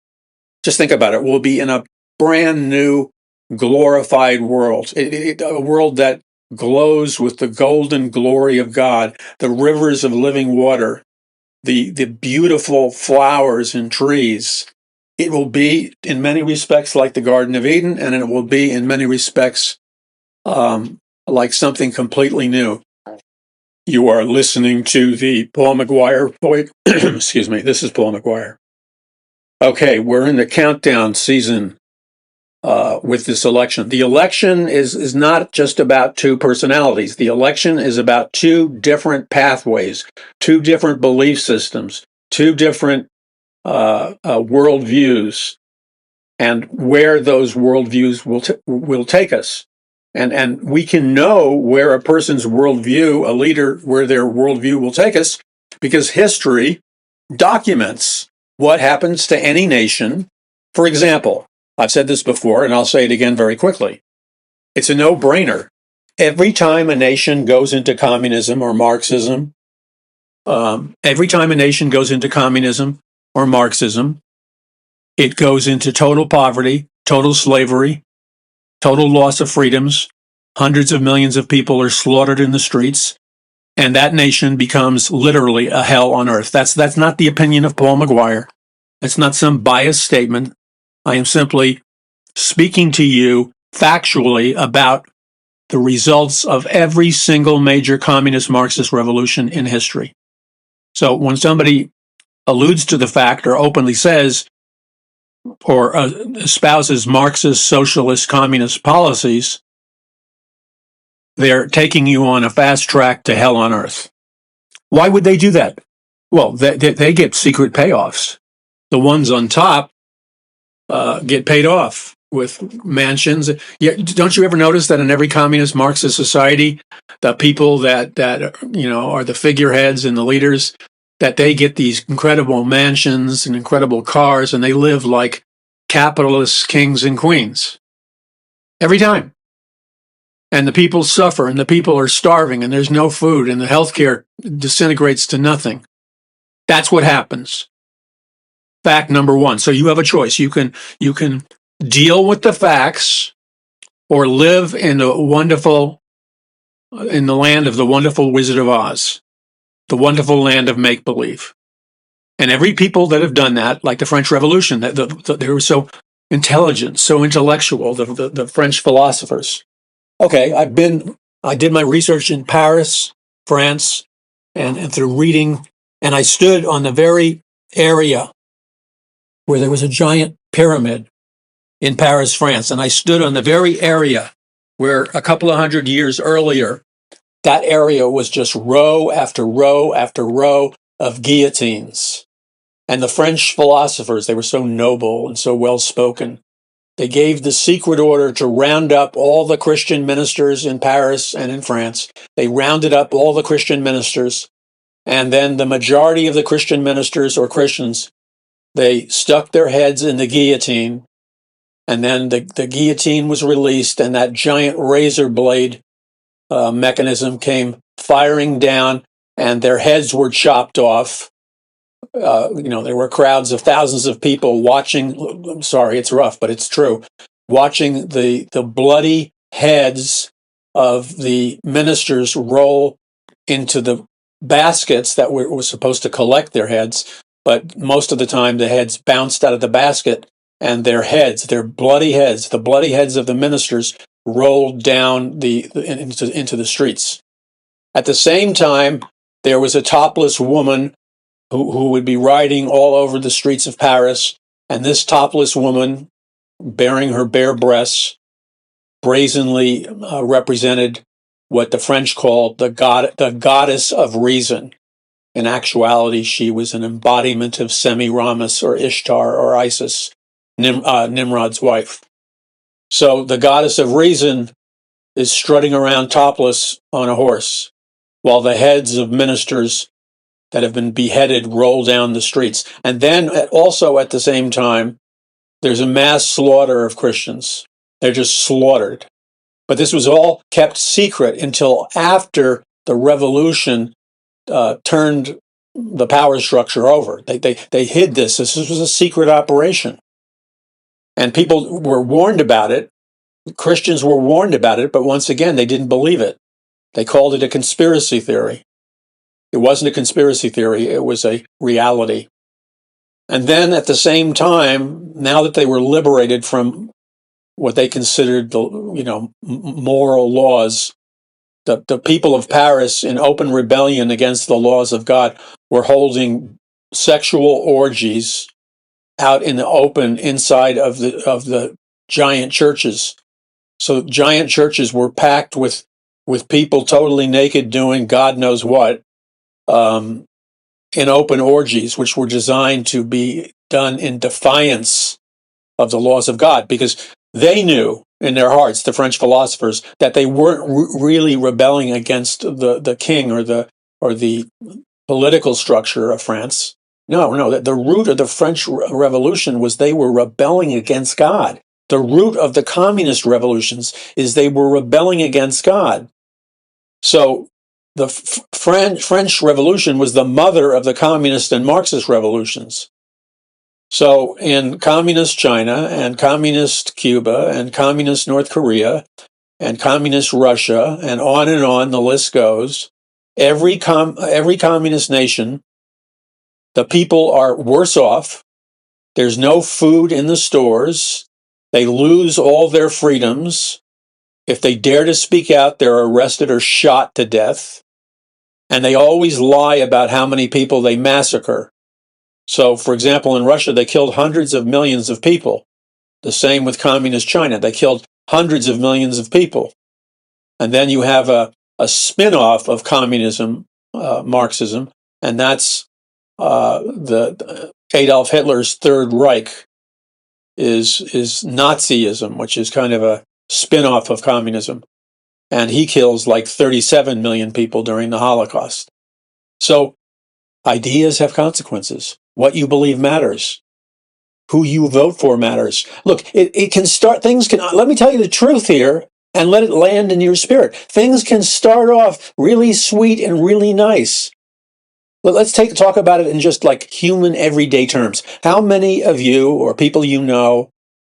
Just think about it. We'll be in a brand new, glorified world, a world that glows with the golden glory of God, the rivers of living water, the beautiful flowers and trees. It will be in many respects like the Garden of Eden, and it will be in many respects like something completely new. You are listening to the Paul McGUIRE point. Excuse me, this is Paul McGUIRE. Okay, we're in the countdown season with this election. The election is not just about two personalities. The election is about two different pathways, two different belief systems, two different worldviews, and where those worldviews will take us. And we can know where a person's worldview, a leader, where their worldview will take us, because history documents what happens to any nation. For example, I've said this before, and I'll say it again very quickly. It's a no-brainer. Every time a nation goes into communism or Marxism, it goes into total poverty, total slavery, total loss of freedoms. Hundreds of millions of people are slaughtered in the streets, and that nation becomes literally a hell on earth. That's not the opinion of Paul McGUIRE. That's not some biased statement. I am simply speaking to you factually about the results of every single major communist Marxist revolution in history. So when somebody alludes to the fact or openly says or espouses Marxist, socialist, communist policies, they're taking you on a fast track to hell on earth. Why would they do that? Well, they get secret payoffs. The ones on top get paid off with mansions. Yeah, don't you ever notice that in every communist Marxist society, the people that are the figureheads and the leaders, that they get these incredible mansions and incredible cars, and they live like capitalist kings and queens every time. And the people suffer, and the people are starving, and there's no food, and the healthcare disintegrates to nothing. That's what happens. Fact number one. So you have a choice. You can deal with the facts, or live in the land of the wonderful Wizard of Oz, the wonderful land of make-believe. And every people that have done that, like the French Revolution, they were so intelligent, so intellectual, the French philosophers. Okay, I did my research in Paris, France, and through reading, and I stood on the very area where there was a giant pyramid in Paris, France, and I stood on the very area where a couple of hundred years earlier, that area was just row after row after row of guillotines. And the French philosophers, they were so noble and so well-spoken, they gave the secret order to round up all the Christian ministers in Paris and in France. They rounded up all the Christian ministers, and then the majority of the Christian ministers or Christians, they stuck their heads in the guillotine, and then the guillotine was released, and that giant razor blade mechanism came firing down, and their heads were chopped off. There were crowds of thousands of people watching. I'm sorry, it's rough, but it's true. Watching the bloody heads of the ministers roll into the baskets that were supposed to collect their heads, but most of the time the heads bounced out of the basket, and their bloody heads, the bloody heads of the ministers, rolled down into the streets. At the same time, there was a topless woman who would be riding all over the streets of Paris, and this topless woman, bearing her bare breasts, brazenly represented what the French called the goddess of reason. In actuality, she was an embodiment of Semiramis or Ishtar or Isis, Nimrod's wife. So the goddess of reason is strutting around topless on a horse, while the heads of ministers that have been beheaded roll down the streets. And then also at the same time, there's a mass slaughter of Christians. They're just slaughtered. But this was all kept secret until after the revolution turned the power structure over. They hid this. This was a secret operation. And people were warned about it. Christians were warned about it, but once again, they didn't believe it. They called it a conspiracy theory. It wasn't a conspiracy theory, it was a reality. And then at the same time, now that they were liberated from what they considered moral laws, the people of Paris, in open rebellion against the laws of God, were holding sexual orgies out in the open inside of the giant churches. So giant churches were packed with people totally naked doing God knows what, in open orgies, which were designed to be done in defiance of the laws of God, because they knew in their hearts, the French philosophers, that they weren't really rebelling against the king or the political structure of France. No, the root of the French Revolution was they were rebelling against God. The root of the communist revolutions is they were rebelling against God. So the French Revolution was the mother of the communist and Marxist revolutions. So in communist China and communist Cuba and communist North Korea and communist Russia and on the list goes, every communist nation, the people are worse off. There's no food in the stores. They lose all their freedoms. If they dare to speak out, they're arrested or shot to death. And they always lie about how many people they massacre. So, for example, in Russia, they killed hundreds of millions of people. The same with communist China. They killed hundreds of millions of people. And then you have a spin-off of communism, Marxism, and that's the Adolf Hitler's Third Reich is Nazism, which is kind of a spin-off of communism. And he kills like 37 million people during the Holocaust. So ideas have consequences. What you believe matters. Who you vote for matters. Look, it can start, things can, let me tell you the truth here and let it land in your spirit. Things can start off really sweet and really nice. But let's talk about it in just like human everyday terms. How many of you or people you know,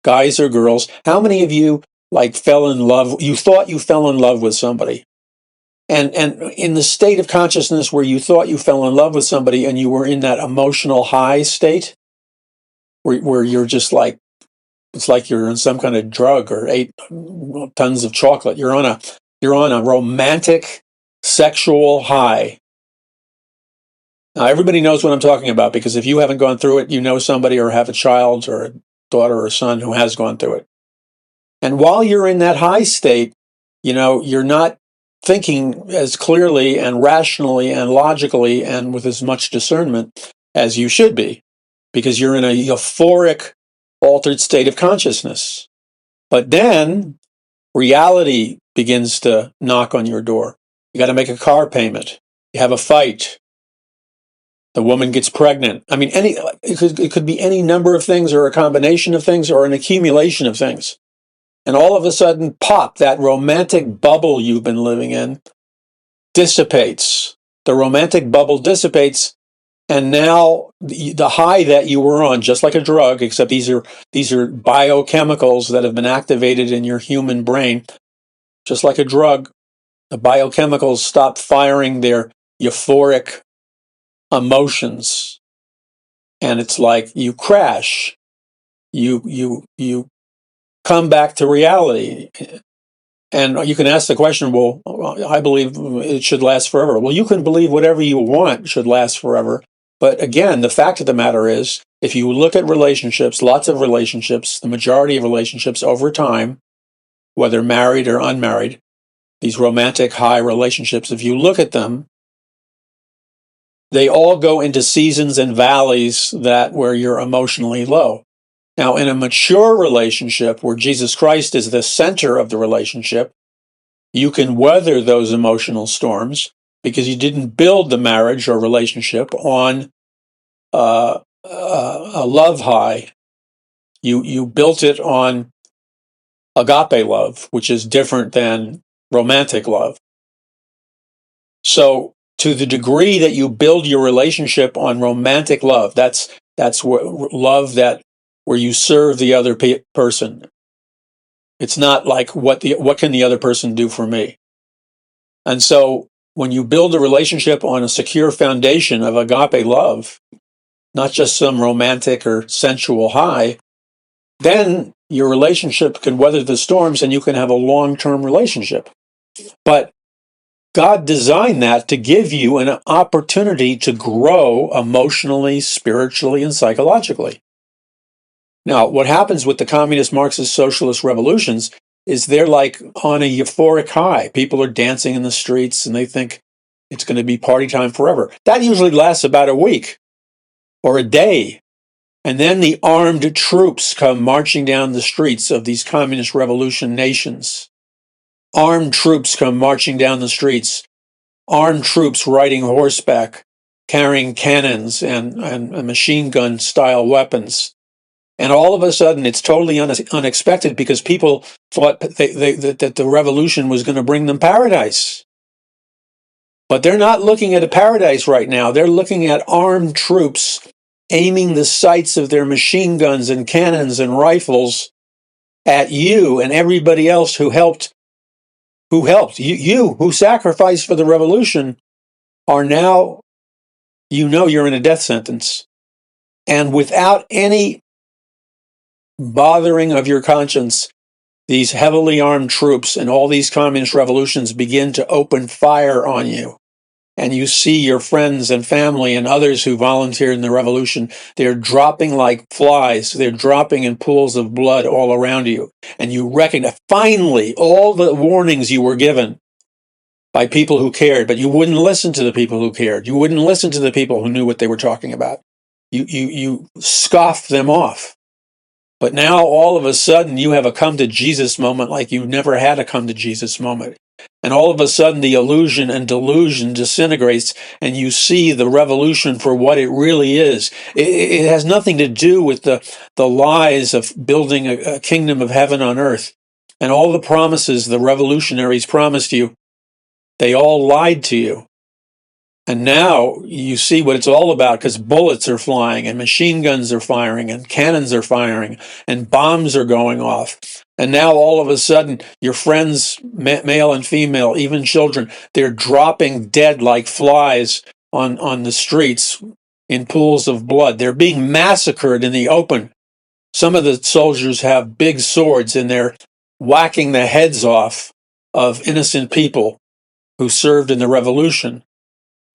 guys or girls, how many of you like fell in love, you thought you fell in love with somebody? And in the state of consciousness where you thought you fell in love with somebody and you were in that emotional high state, where you're just like, it's like you're on some kind of drug or ate tons of chocolate. You're on a romantic sexual high. Now, everybody knows what I'm talking about, because if you haven't gone through it, you know somebody or have a child or a daughter or a son who has gone through it. And while you're in that high state, you're not thinking as clearly and rationally and logically and with as much discernment as you should be, because you're in a euphoric, altered state of consciousness. But then reality begins to knock on your door. You got to make a car payment. You have a fight. The woman gets pregnant. I mean, it could be any number of things, or a combination of things, or an accumulation of things. And all of a sudden, pop, that romantic bubble you've been living in dissipates. The romantic bubble dissipates, and now the high that you were on, just like a drug, except these are biochemicals that have been activated in your human brain, just like a drug. The biochemicals stop firing their euphoric emotions, and it's like you crash. You come back to reality. And you can ask the question, well, I believe it should last forever. Well, you can believe whatever you want should last forever. But again, the fact of the matter is, if you look at relationships, lots of relationships, the majority of relationships over time, whether married or unmarried, these romantic high relationships, if you look at them, they all go into seasons and valleys where you're emotionally low. Now, in a mature relationship where Jesus Christ is the center of the relationship, you can weather those emotional storms because you didn't build the marriage or relationship on a love high. You built it on agape love, which is different than romantic love. So, to the degree that you build your relationship on romantic love, that's love where you serve the other person. It's not like what can the other person do for me? And so when you build a relationship on a secure foundation of agape love, not just some romantic or sensual high, then your relationship can weather the storms and you can have a long-term relationship. But God designed that to give you an opportunity to grow emotionally, spiritually, and psychologically. Now, what happens with the communist, Marxist, socialist revolutions is they're like on a euphoric high. People are dancing in the streets and they think it's going to be party time forever. That usually lasts about a week or a day. And then the armed troops come marching down the streets of these communist revolution nations. Armed troops come marching down the streets. Armed troops riding horseback, carrying cannons and machine gun style weapons. And all of a sudden, it's totally unexpected because people thought that the revolution was going to bring them paradise. But they're not looking at a paradise right now. They're looking at armed troops aiming the sights of their machine guns and cannons and rifles at you and everybody else who helped. You who sacrificed for the revolution are now, you're in a death sentence. And without any bothering of your conscience, these heavily armed troops and all these communist revolutions begin to open fire on you, and you see your friends and family and others who volunteered in the revolution, they're dropping like flies. They're dropping in pools of blood all around you. And you recognize, finally, all the warnings you were given by people who cared, but you wouldn't listen to the people who cared. You wouldn't listen to the people who knew what they were talking about. You scoffed them off. But now, all of a sudden, you have a come-to-Jesus moment like you've never had a come-to-Jesus moment. And all of a sudden, the illusion and delusion disintegrates, and you see the revolution for what it really is. It has nothing to do with the lies of building a kingdom of heaven on earth. And all the promises the revolutionaries promised you, they all lied to you. And now you see what it's all about, because bullets are flying and machine guns are firing and cannons are firing and bombs are going off. And now all of a sudden your friends, male and female, even children, they're dropping dead like flies on the streets in pools of blood. They're being massacred in the open. Some of the soldiers have big swords and they're whacking the heads off of innocent people who served in the revolution.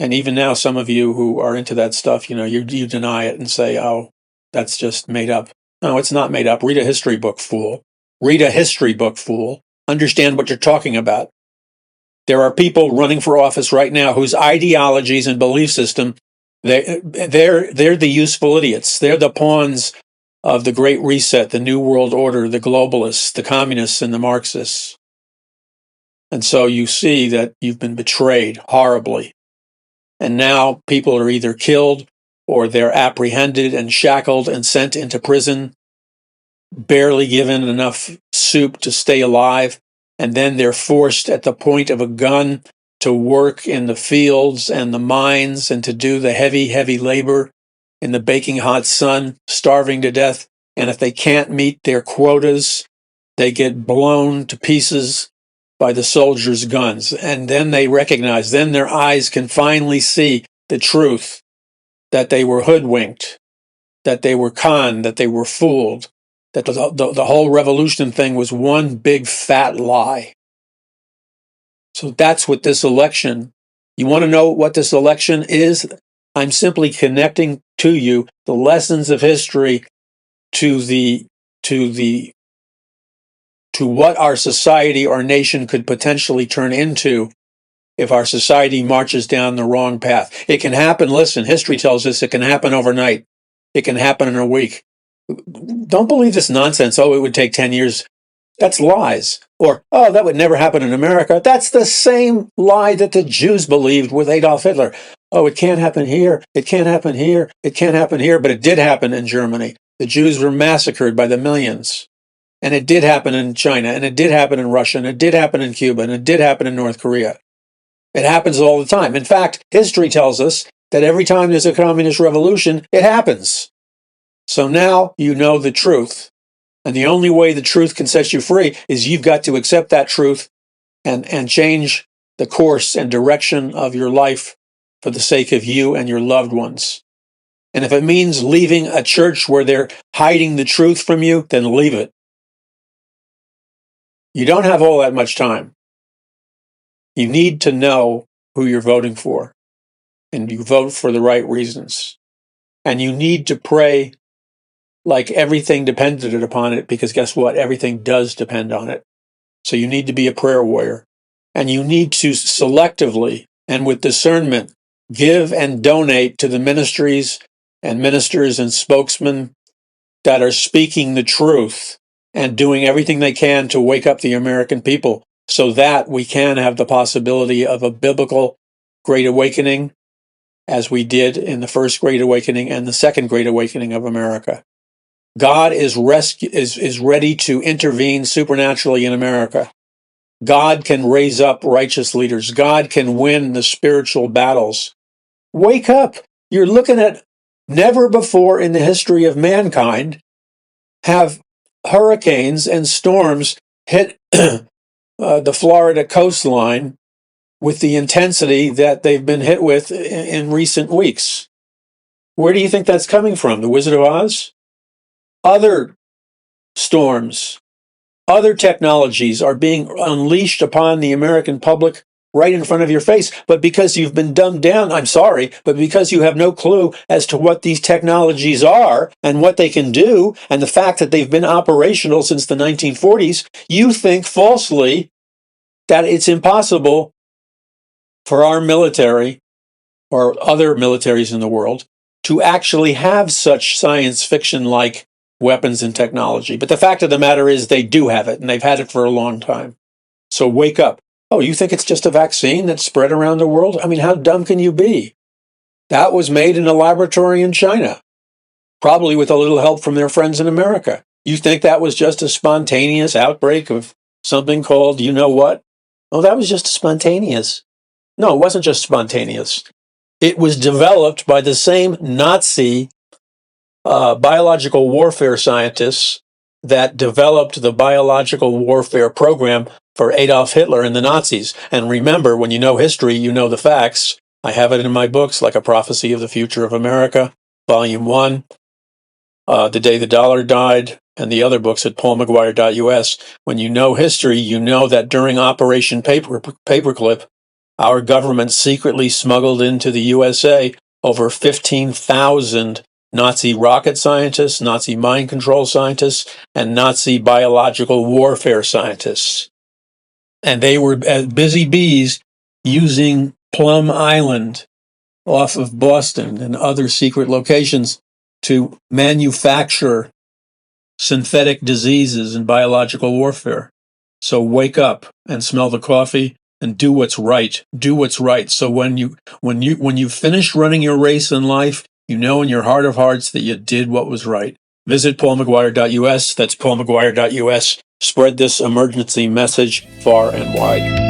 And even now, some of you who are into that stuff, you deny it and say, oh, that's just made up. No, it's not made up. Read a history book, fool. Read a history book, fool. Understand what you're talking about. There are people running for office right now whose ideologies and belief system, they're the useful idiots. They're the pawns of the Great Reset, the New World Order, the globalists, the communists, and the Marxists. And so you see that you've been betrayed horribly. And now people are either killed or they're apprehended and shackled and sent into prison, barely given enough soup to stay alive. And then they're forced at the point of a gun to work in the fields and the mines and to do the heavy, heavy labor in the baking hot sun, starving to death. And if they can't meet their quotas, they get blown to pieces by the soldiers' guns. And then they recognize, then their eyes can finally see the truth, that they were hoodwinked, that they were conned, that they were fooled, that the whole revolution thing was one big fat lie. So that's what this election, you want to know what this election is? I'm simply connecting to you the lessons of history to what our society or nation could potentially turn into if our society marches down the wrong path. It can happen, listen, history tells us it can happen overnight. It can happen in a week. Don't believe this nonsense, oh, it would take 10 years. That's lies. Or, oh, that would never happen in America. That's the same lie that the Jews believed with Adolf Hitler. Oh, it can't happen here. It can't happen here. It can't happen here. But it did happen in Germany. The Jews were massacred by the millions. And it did happen in China, and it did happen in Russia, and it did happen in Cuba, and it did happen in North Korea. It happens all the time. In fact, history tells us that every time there's a communist revolution, it happens. So now you know the truth. And the only way the truth can set you free is you've got to accept that truth and change the course and direction of your life for the sake of you and your loved ones. And if it means leaving a church where they're hiding the truth from you, then leave it. You don't have all that much time. You need to know who you're voting for, and you vote for the right reasons. And you need to pray like everything depended upon it, because guess what? Everything does depend on it. So you need to be a prayer warrior. And you need to selectively and with discernment give and donate to the ministries and ministers and spokesmen that are speaking the truth and doing everything they can to wake up the American people so that we can have the possibility of a biblical Great Awakening, as we did in the First Great Awakening and the Second Great Awakening of America. God is ready to intervene supernaturally in America. God can raise up righteous leaders. God can win the spiritual battles. Wake up. You're looking at never before in the history of mankind have hurricanes and storms hit the Florida coastline with the intensity that they've been hit with in recent weeks. Where do you think that's coming from? The Wizard of Oz? Other storms Other technologies are being unleashed upon the American public right in front of your face. But because you've been dumbed down, I'm sorry, but because you have no clue as to what these technologies are and what they can do, and the fact that they've been operational since the 1940s, you think falsely that it's impossible for our military or other militaries in the world to actually have such science fiction-like weapons and technology. But the fact of the matter is they do have it, and they've had it for a long time. So wake up. Oh, you think it's just a vaccine that's spread around the world? I mean, how dumb can you be? That was made in a laboratory in China, probably with a little help from their friends in America. You think that was just a spontaneous outbreak of something called you know what? Oh, that was just spontaneous. No, it wasn't just spontaneous. It was developed by the same Nazi biological warfare scientists that developed the biological warfare program for Adolf Hitler and the Nazis. And remember, when you know history, you know the facts. I have it in my books, like A Prophecy of the Future of America, Volume 1, The Day the Dollar Died, and the other books at paulmcguire.us. When you know history, you know that during Operation Paperclip, our government secretly smuggled into the USA over 15,000 Nazi rocket scientists, Nazi mind control scientists, and Nazi biological warfare scientists. And they were busy bees using Plum Island off of Boston and other secret locations to manufacture synthetic diseases and biological warfare. So wake up and smell the coffee and do what's right. Do what's right. So when you finish running your race in life, you know in your heart of hearts that you did what was right. Visit paulmcguire.us. That's paulmcguire.us. Spread this emergency message far and wide.